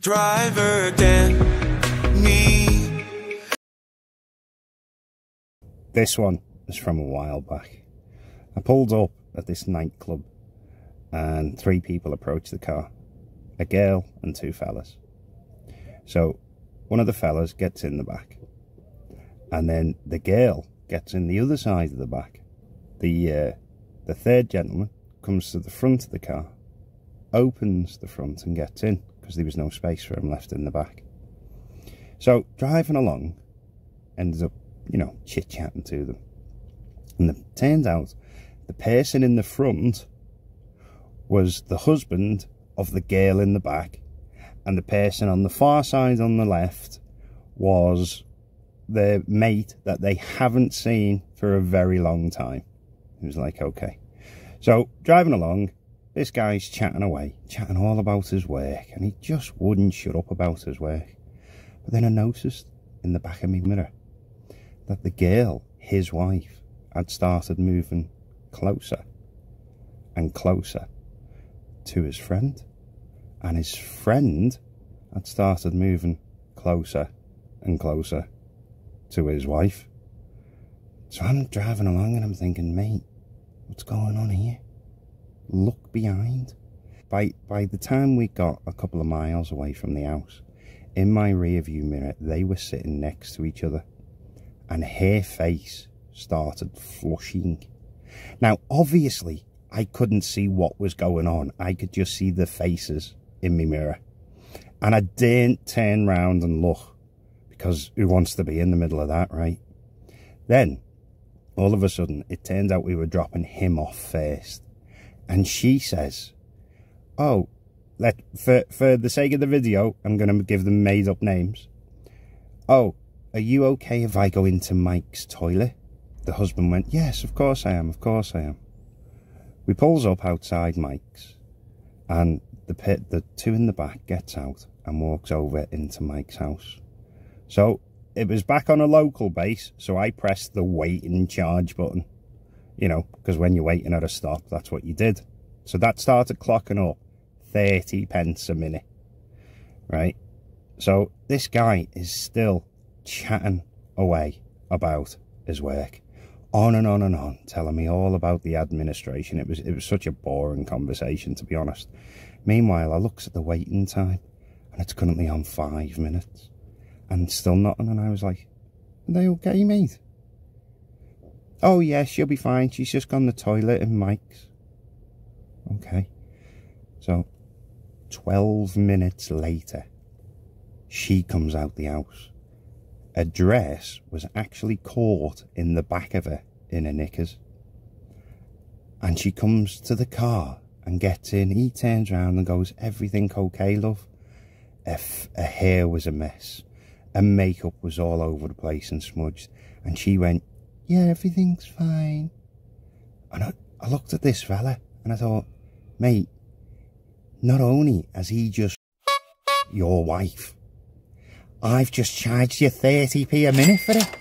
Driver Denny. This one is from a while back. I pulled up at this nightclub and 3 people approached the car. A girl and 2 fellas. So one of the fellas gets in the back and then the girl gets in the other side of the back. The third gentleman comes to the front of the car, opens the front and gets in because there was no space for him left in the back. So driving along, ended up, chit-chatting to them. And it turns out the person in the front was the husband of the girl in the back, and the person on the far side on the left was the mate that they haven't seen for a very long time. It was like, okay. So driving along, this guy's chatting away, chatting all about his work, and he just wouldn't shut up about his work. But then I noticed in the back of my mirror that the girl, his wife, had started moving closer and closer to his friend, and his friend had started moving closer and closer to his wife. So I'm driving along and I'm thinking, mate, what's going on here? Look behind. By the time we got a couple of miles away from the house, in my rear view mirror, they were sitting next to each other, and her face started flushing. Now, obviously, I couldn't see what was going on. I could just see the faces in my mirror. And I didn't turn round and look, because who wants to be in the middle of that, right? Then, all of a sudden, it turned out we were dropping him off first. And she says, oh, for the sake of the video, I'm going to give them made-up names. Oh, are you okay if I go into Mike's toilet? The husband went, yes, of course I am, of course I am. We pulls up outside Mike's, and the 2 in the back gets out and walks over into Mike's house. So it was back on a local base, so I pressed the wait and charge button. Because when you're waiting at a stop, that's what you did. So that started clocking up 30 pence a minute, right? So this guy is still chatting away about his work, on and on and on, telling me all about the administration. It was such a boring conversation, to be honest. Meanwhile, I looks at the waiting time, and it's currently on 5 minutes, and still nothing. And I was like, are they okay, mate? Oh, yeah, she'll be fine. She's just gone to the toilet in Mike's. Okay. So, 12 minutes later, she comes out the house. A dress was actually caught in the back of her in her knickers. And she comes to the car and gets in. He turns around and goes, everything okay, love? Her hair was a mess. Her makeup was all over the place and smudged. And she went, yeah, everything's fine. And I looked at this fella and I thought, mate, not only has he just your wife, I've just charged you 30p a minute for it.